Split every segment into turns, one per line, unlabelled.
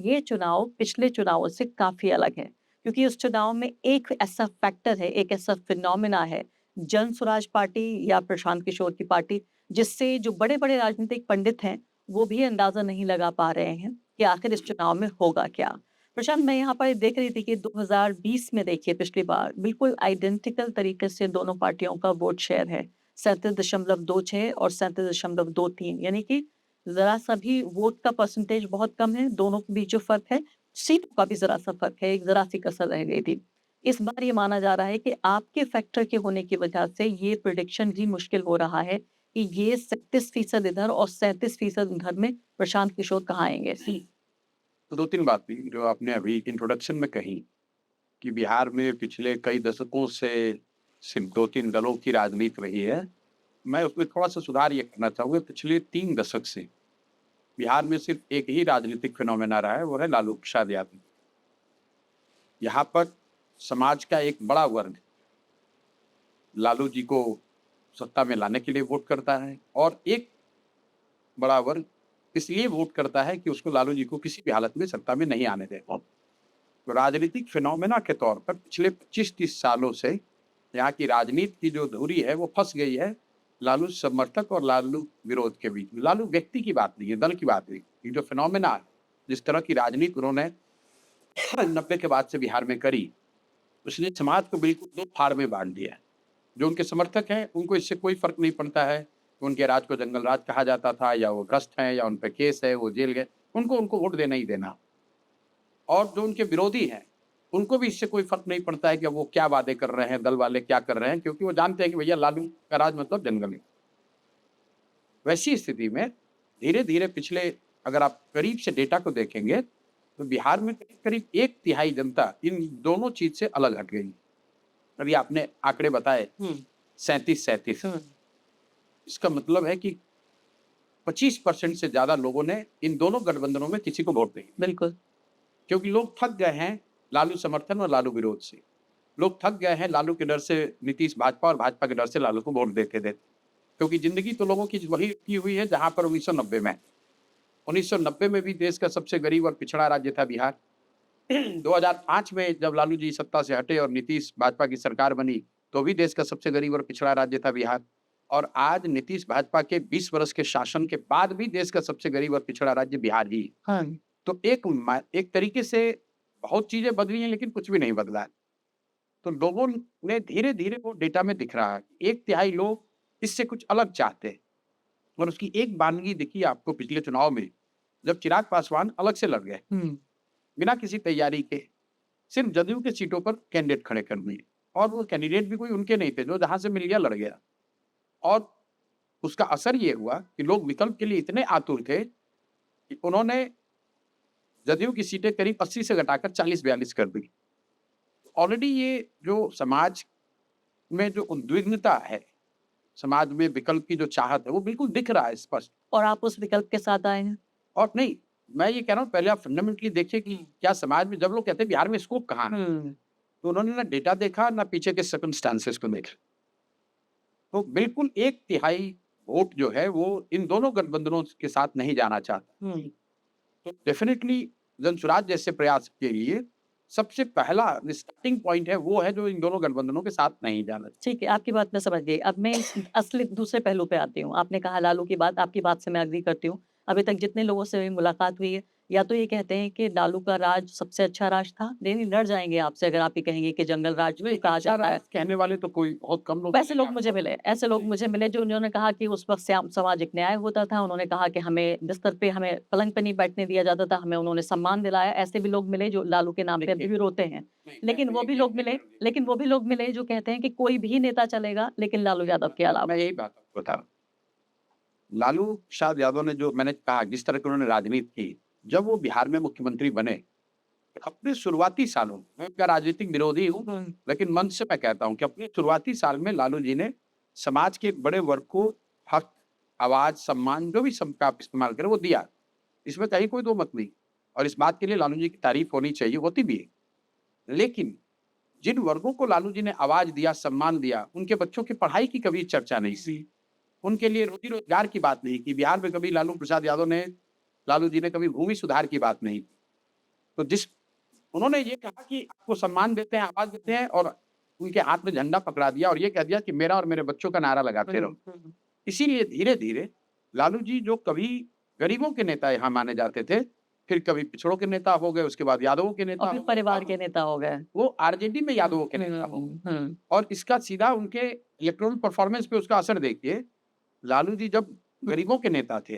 ये चुनाव पिछले चुनावों से काफ़ी अलग है, क्योंकि उस चुनाव में एक ऐसा फैक्टर है, एक ऐसा फिनोमेना है, जन स्वराज पार्टी या प्रशांत किशोर की पार्टी, जिससे जो बड़े-बड़े राजनीतिक पंडित हैं, वो भी अंदाज़ा नहीं लगा पा रहे हैं कि आखिर इस चुनाव में होगा क्या? प्रशांत, मैं यहाँ पर देख रही थी कि 2020 में देखिए पिछली बार बिल्कुल आइडेंटिकल तरीके से दोनों पार्टियों का वोट शेयर है, 37.26 और 37.23, यानी कि ज़रा-सा भी वोट का परसेंटेज बहुत कम है, दोनों के बीच जो फ़र्क है, सीटों का भी ज़रा-सा फ़र्क है, एक ज़रा-सी कसर रह गई थी। इस बार ये माना जा रहा है कि आपके फैक्टर के होने की वजह से ये प्रेडिक्शन भी मुश्किल हो रहा है कि ये 37% इधर और 37% उधर में प्रशांत किशोर कहाँ आएँगे?
तो 2-3 बातें जो आपने अभी इंट्रोडक्शन में कही कि बिहार में पिछले कई दशकों से सिर्फ 2-3 दलों की राजनीति रही है। मैं उसमें थोड़ा-सा सुधार ये करना चाहूँगा, पिछले 3 दशक से बिहार में सिर्फ एक ही राजनीतिक फिनोमेना रहा है, वो है लालू प्रसाद यादव। यहाँ पर समाज का एक बड़ा वर्ग लालू जी को सत्ता में लाने के लिए वोट करता है और एक बड़ा वर्ग इसलिए वोट करता है कि उसको लालू जी को किसी भी हालत में सत्ता में नहीं आने देगा। तो राजनीतिक फिनोमेना के तौर पर पिछले 25-30 सालों से यहाँ की राजनीति की जो धुरी है वो फंस गई है लालू समर्थक और लालू विरोध के बीच में। लालू व्यक्ति की बात नहीं है, दल की बात नहीं। ये जो फिनोमेना है, जिस तरह की राजनीति उन्होंने 90 के बाद से बिहार में करी, उसने समाज को बिल्कुल 2 फाड़ में बाँट दिया है। जो उनके समर्थक हैं, उनको इससे कोई फ़र्क नहीं पड़ता है कि उनके राज को जंगल राज कहा जाता था या वो भ्रष्ट हैं या उन पे केस है, वो जेल गए। उनको उनको वोट देना ही देना। और जो उनके विरोधी हैं, उनको भी इससे कोई फ़र्क नहीं पड़ता है कि वो क्या वादे कर रहे हैं, दल वाले क्या कर रहे हैं, क्योंकि वो जानते हैं कि भैया लालू का राज मतलब जंगल है। वैसी स्थिति में धीरे-धीरे पिछले अगर आप करीब से डेटा को देखेंगे, तो बिहार में करीब-करीब 1 तिहाई जनता इन दोनों चीज़ से अलग हट गई। अभी आपने आंकड़े बताए
हुँ,
37-37,
हुँ,
इसका मतलब है कि 25% से ज़्यादा लोगों ने इन दोनों गठबंधनों में किसी को वोट नहीं,
बिल्कुल।
क्योंकि लोग थक गए हैं लालू समर्थन और लालू विरोध से। लोग थक गए हैं लालू के डर से नीतीश भाजपा और भाजपा के डर से लालू को वोट देते-देते। क्योंकि ज़िंदगी तो लोगों की वही की हुई है जहाँ पर 1990 में। 1990 में भी देश का सबसे गरीब और पिछड़ा राज्य था बिहार। 2005 में जब लालू जी सत्ता से हटे और नीतीश भाजपा की सरकार बनी, तो भी देश का सबसे गरीब और पिछड़ा राज्य था बिहार। और आज नीतीश भाजपा के 20 वर्ष के शासन के बाद भी देश का सबसे गरीब और पिछड़ा राज्य बिहार ही है।
हाँ,
तो एक तरीके से बहुत चीज़ें बदली हैं लेकिन कुछ भी नहीं बदला है। तो लोगों ने धीरे-धीरे वो डेटा में दिख रहा है। 1 तिहाई लोग इससे कुछ अलग चाहते हैं और उसकी एक बानगी दिखी आपको पिछले चुनाव में, जब चिराग पासवान अलग से लड़ गए,
हुँ,
बिना किसी तैयारी के, सिर्फ जदयू के सीटों पर कैंडिडेट खड़े कर दिए और वो कैंडिडेट भी कोई उनके नहीं थे, जो जहाँ से मिल गया लड़ गया। और उसका असर ये हुआ कि लोग विकल्प के लिए इतने आतुर थे कि उन्होंने जदयू की सीटें करीब 80 से घटाकर 40-42 कर दी। ऑलरेडी ये जो समाज में जो उद्विग्नता है, समाज में विकल्प की जो चाहत है, वो बिल्कुल दिख रहा है स्पष्ट।
और आप उस विकल्प के साथ आए हैं?
और नहीं, मैं ये कह रहा हूँ पहले आप फंडामेंटली देखिए कि क्या समाज में जब लोग कहते हैं बिहार में स्कोप कहाँ है?
हुँ,
तो उन्होंने ना डेटा देखा, ना पीछे के सर्कमस्टेंसेस को देखा। तो बिल्कुल 1 तिहाई वोट जो है वो इन दोनों गठबंधनों के साथ नहीं जाना चाहता।
हुँ।
तो डेफ़िनिटली जनसुराज जैसे प्रयास के लिए सबसे पहला स्टार्टिंग पॉइंट है, वो है जो इन दोनों गठबंधनों के साथ नहीं जाना चाहिए।
ठीक है, आपकी बात मैं समझ गई। अब मैं इस असली दूसरे पहलू पे आती हूँ। आपने कहा लालू की बात, आपकी बात से मैं एग्री करती हूँ। अभी तक जितने लोगों से मेरी मुलाकात हुई है, या तो ये कहते हैं कि लालू का राज सबसे अच्छा राज था, नहीं लड़ जाएँगे आपसे अगर आप ये कहेंगे कि जंगल राज
नहीं,
भी कहा
अच्छा
जाता है।
राज कहने वाले तो कोई बहुत कम लोग
वैसे
मिलेंगे
लोग मुझे
आपको।
मिले, ऐसे लोग मुझे मिले जो उन्होंने कहा कि उस वक़्त श्याम सामाजिक न्याय होता था, उन्होंने कहा कि हमें बिस्तर पे हमें पलंग पे नहीं बैठने दिया जाता था, हमें उन्होंने सम्मान दिलाया। ऐसे भी लोग मिले जो लालू के नाम पे अभी
देखिए,
भी रोते हैं।
नहीं मैं
लेकिन
तो
वो
ये
भी लोग
कहने
मिले
पर भी
लेकिन वो भी लोग मिले जो कहते हैं कि कोई भी नेता चलेगा, लेकिन लालू यादव के
मैं
अलावा।
यही बात आपको बता रहा हूँ। लालू प्रसाद यादव ने जो मैंने कहा जिस तरह की उन्होंने राजनीति की, जब वो बिहार में मुख्यमंत्री बने, अपने शुरुआती सालों में मैं उनका राजनीतिक विरोधी हूँ,
हुँ,
लेकिन मन से मैं कहता हूँ कि अपने शुरुआती साल में लालू जी ने समाज के एक बड़े वर्ग को हक, आवाज़, सम्मान जो भी सबका आप इस्तेमाल करें वो दिया। इसमें कहीं कोई दो मत नहीं और इस बात के लिए लालू जी की तारीफ़ होनी चाहिए, होती भी है। लेकिन जिन वर्गों को लालू जी ने आवाज़ दिया, सम्मान दिया, उनके बच्चों की पढ़ाई की कभी चर्चा नहीं की। उनके लिए रोज़ी-रोज़गार की बात नहीं की। बिहार में कभी लालू प्रसाद यादव ने लालू जी ने कभी भूमि सुधार की बात नहीं की। तो जिस उन्होंने ये कहा कि आपको सम्मान देते हैं, आवाज़ देते हैं और उनके हाथ में झंडा पकड़ा दिया और ये कह दिया कि मेरा और मेरे बच्चों का नारा लगाते रहो। इसीलिए धीरे-धीरे लालू जी जो कभी गरीबों के नेता यहाँ माने जाते थे, फिर कभी पिछड़ों के नेता हो गए, उसके बाद यादवों के नेता
और फिर
हो गए,
परिवार
अब
के नेता हो गए।
वो आरजेडी में यादवों के नेता हो गए।
हुँ।
और इसका सीधा उनके इलेक्टोरल परफॉर्मेंस पे उसका असर देखिए। लालू जी जब गरीबों के नेता थे,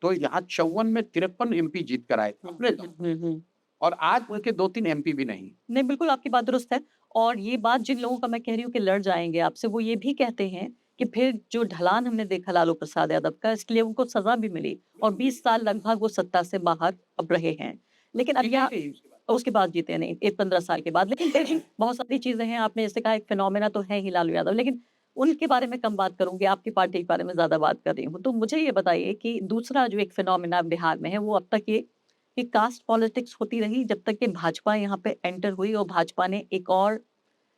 तो यहाँ 54 में 53 एमपी जीत कर आए थे अपने दम पे।
हुँ।
और आज उनके 2-3 एमपी भी नहीं।
नहीं, बिल्कुल आपकी बात दुरुस्त है और ये बात जिन लोगों का मैं कह रही हूँ कि लड़ जाएँगे आपसे, वो ये भी कहते हैं कि फिर जो ढलान हमने देखा लालू प्रसाद यादव का, इसके लिए उनको सज़ा भी मिली और 20 साल लगभग वो सत्ता से बाहर अब रहे हैं। लेकिन अब
जीते
यहाँ
नहीं उसके बाद।
उसके बाद जीते नहीं, एक 15 साल के बाद। लेकिन फिर भी बहुत सारी चीज़ें हैं, आपने जैसे कहा एक फिनोमेना तो है ही लालू यादव, लेकिन उनके बारे में कम बात करूँगी, आपकी पार्टी के बारे में ज़्यादा बात कर रही हूँ। तो मुझे ये बताइए कि दूसरा जो एक फिनोमेना बिहार में है, वो अब तक ये कि कास्ट पॉलिटिक्स होती रही जब तक कि भाजपा यहाँ पे एंटर हुई और भाजपा ने एक और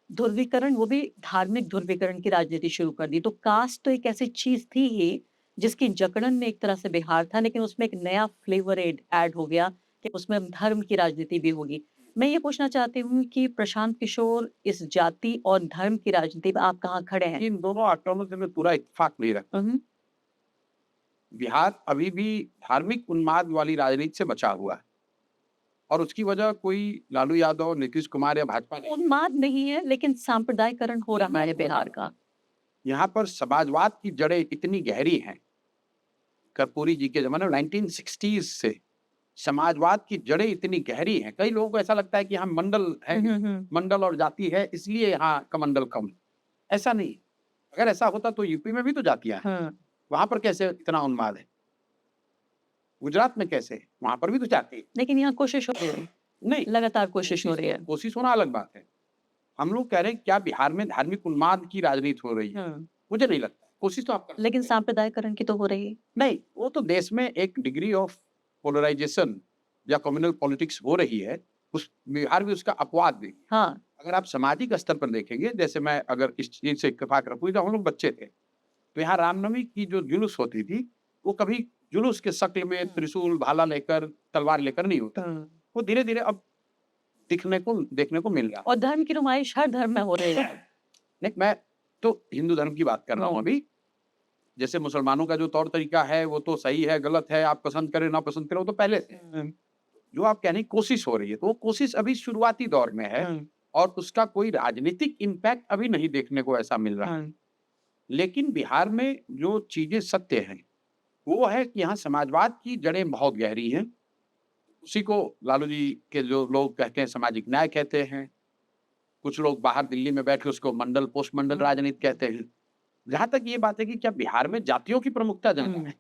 ध्रुवीकरण, वो भी धार्मिक ध्रुवीकरण की राजनीति शुरू कर दी। तो कास्ट तो एक ऐसी चीज़ थी ही जिसकी जकड़न में एक तरह से बिहार था, लेकिन उसमें एक नया फ्लेवर ऐड हो गया कि उसमें अब धर्म की राजनीति भी होगी। मैं ये पूछना चाहती हूँ कि प्रशांत किशोर इस जाति और धर्म की राजनीति में आप कहाँ खड़े हैं?
इन दोनों आक्रमण से मैं पूरा इत्तेफाक नहीं रखता।
हुँ, हुँ।
बिहार अभी भी धार्मिक उन्माद वाली राजनीति से बचा हुआ है और उसकी वजह कोई लालू यादव, नीतीश कुमार या भाजपा नहीं।
उन्माद नहीं है, लेकिन सांप्रदायिकरण हो रहा है बिहार का।
यहाँ पर समाजवाद की जड़ें इतनी गहरी हैं। कर्पूरी जी के ज़माने में 1960s से समाजवाद की जड़ें इतनी गहरी हैं। कई लोगों को ऐसा लगता है कि यहाँ मंडल है,
हुँ, हुँ, हुँ।
मंडल और जाति है इसलिए यहाँ का मंडल कम है। ऐसा नहीं। अगर ऐसा होता तो यूपी में भी तो जातियाँ हैं।
हाँ,
वहाँ पर कैसे इतना उन्माद है? गुजरात में कैसे? वहाँ पर भी तो जाति है।
लेकिन यहाँ कोशिश हो रही है,
नहीं,
लगातार कोशिश हो रही है।
कोशिश होना अलग बात है। हम लोग कह रहे हैं क्या बिहार में धार्मिक उन्माद की राजनीति हो रही है?
हाँ।
मुझे नहीं लगता। कोशिश तो आप कर
लेकिन
सकते हैं।
सांप्रदायिकरण की तो हो रही है।
नहीं, वो तो देश में एक डिग्री ऑफ पोलराइज़ेशन या कम्युनल पॉलिटिक्स हो रही है। उस बिहार में उसका अपवाद देखिए।
हाँ,
अगर आप सामाजिक स्तर पर देखेंगे, जैसे मैं अगर इस चीज़ से इत्तेफ़ाक रखूँ जब हम लोग बच्चे थे, तो यहाँ रामनवमी की जो जुलूस होती थी, वो कभी जुलूस के शक्ल में त्रिशूल, भाला लेकर, तलवार लेकर नहीं होता।
हाँ।
वो धीरे-धीरे अब दिखने को देखने को मिल रहा है।
और धर्म की नुमाइश हर धर्म में हो रही है।
नहीं, मैं तो हिंदू धर्म की बात कर रहा हूँ अभी। जैसे मुसलमानों का जो तौर तरीका है, वो तो सही है, गलत है, आप पसंद करें, ना पसंद करें, वो तो पहले से है।
हुँ,
जो आप कह रही कोशिश हो रही है, तो वो कोशिश अभी शुरुआती दौर में है
हुँ,
और उसका कोई राजनीतिक इम्पैक्ट अभी नहीं देखने को ऐसा मिल रहा है।
हुँ।
लेकिन बिहार में जो चीज़ें सत्य हैं, वो है कि यहाँ समाजवाद की जड़ें बहुत गहरी हैं। उसी को लालू जी के जो लोग कहते हैं सामाजिक न्याय कहते हैं। कुछ लोग बाहर दिल्ली में बैठ के उसको मंडल, पोस्ट मंडल राजनीति कहते हैं। जहाँ तक ये बात है कि क्या बिहार में जातियों की प्रमुखता ज़्यादा है?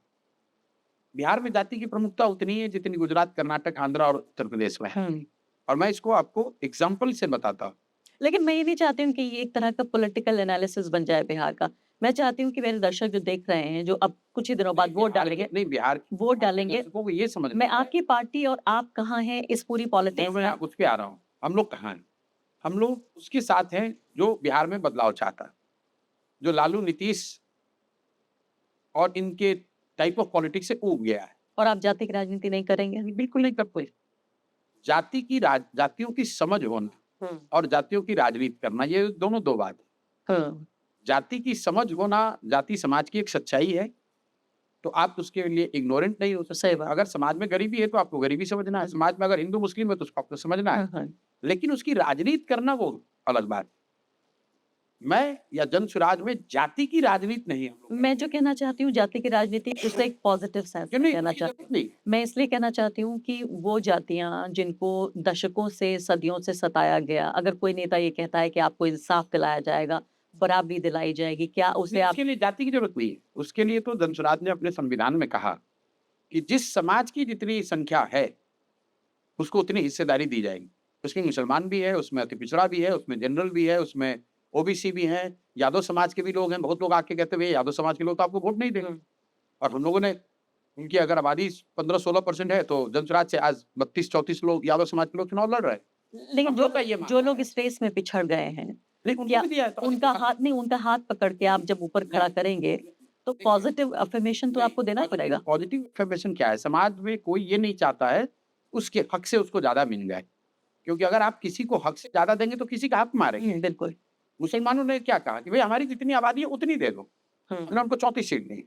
बिहार में जाति की प्रमुखता उतनी है जितनी गुजरात, कर्नाटक, आंध्र और उत्तर प्रदेश में है।
हुँ।
और मैं इसको आपको एग्ज़ाम्पल से बताता हूँ।
लेकिन मैं ये नहीं चाहती हूँ कि ये एक तरह का पॉलिटिकल एनालिसिस बन जाए बिहार का। मैं चाहती हूँ कि मेरे दर्शक जो देख रहे हैं, जो अब कुछ ही दिनों बाद वोट डालेंगे
बिहार
वोट डालेंगे,
दर्शकों को ये समझना
मैं
है।
आपकी पार्टी और आप कहाँ हैं इस पूरी पॉलिटिक्स
मैं
में?
उस पे आ रहा हूँ। हम लोग कहाँ हैं? हम लोग उसके साथ हैं जो बिहार में बदलाव चाहता है। जो लालू, नीतीश और इनके टाइप ऑफ पॉलिटिक्स से ऊब गया है।
और आप जाति की राजनीति नहीं करेंगे?
बिल्कुल नहीं कर कोई। जातियों की समझ होना
हुँ।
और जातियों की राजनीति करना ये दोनों 2 बात है।
हाँ,
जाति की समझ होना जाति समाज की एक सच्चाई है, तो आप उसके लिए इग्नोरेंट नहीं हो सकते।
सही बात।
अगर समाज में गरीबी है तो आपको गरीबी समझना है, समाज में अगर हिंदू-मुस्लिम है तो उसको आपको समझना है।
हाँ, हाँ।
लेकिन उसकी राजनीति करना वो अलग बात है। मैं या जनसुराज में जाति की राजनीति नहीं हम लोग
मैं जो कहना चाहती हूँ जाति की राजनीति उसका एक पॉजिटिव सेंस
क्यों
में
नहीं
कहना
कोई
चाहती
जरूरत
हूँ।
नहीं।
मैं इसलिए कहना चाहती हूँ कि वो जातियाँ जिनको दशकों से, सदियों से सताया गया, अगर कोई नेता ये कहता है कि आपको इंसाफ दिलाया जाएगा, बराबरी दिलाई जाएगी, क्या उसे
नहीं,
आप
उसके लिए जाति की जरूरत नहीं है। उसके लिए तो जनसुराज ने अपने संविधान में कहा कि जिस समाज की जितनी संख्या है, उसको उतनी हिस्सेदारी दी जाएगी। उसमें मुसलमान भी है, उसमें अति पिछड़ा भी है, उसमें जनरल भी है, उसमें ओबीसी भी हैं, यादव समाज के भी लोग हैं। बहुत लोग आके कहते हैं, भैया यादव समाज के लोग तो आपको वोट नहीं देंगे। और हम लोगों ने उनकी अगर आबादी 15-16% है, तो जनसुराज से आज 32-34 लोग यादव समाज के लोग चुनाव लड़ रहे हैं।
लेकिन
हम लोग का ये मानना
जो लोग इस रेस में पिछड़ गए हैं,
नहीं, उनको
क्या
भी दिया है तो
उनका हाथ नहीं, उनका हाथ पकड़ के आप जब ऊपर खड़ा करेंगे, तो पॉजिटिव अफ़र्मेशन तो आपको देना पड़ेगा।
पॉजिटिव अफ़र्मेशन क्या है? समाज में कोई ये नहीं चाहता है, उसके हक से उसको ज़्यादा मिल जाए। क्योंकि अगर आप किसी को हक से ज़्यादा देंगे तो किसी का हक मारेंगे।
बिल्कुल।
मुसलमानों ने क्या कहा कि भई हमारी जितनी आबादी है उतनी दे दो।
हुँ।
उन्होंने हमको 34 सीट दी।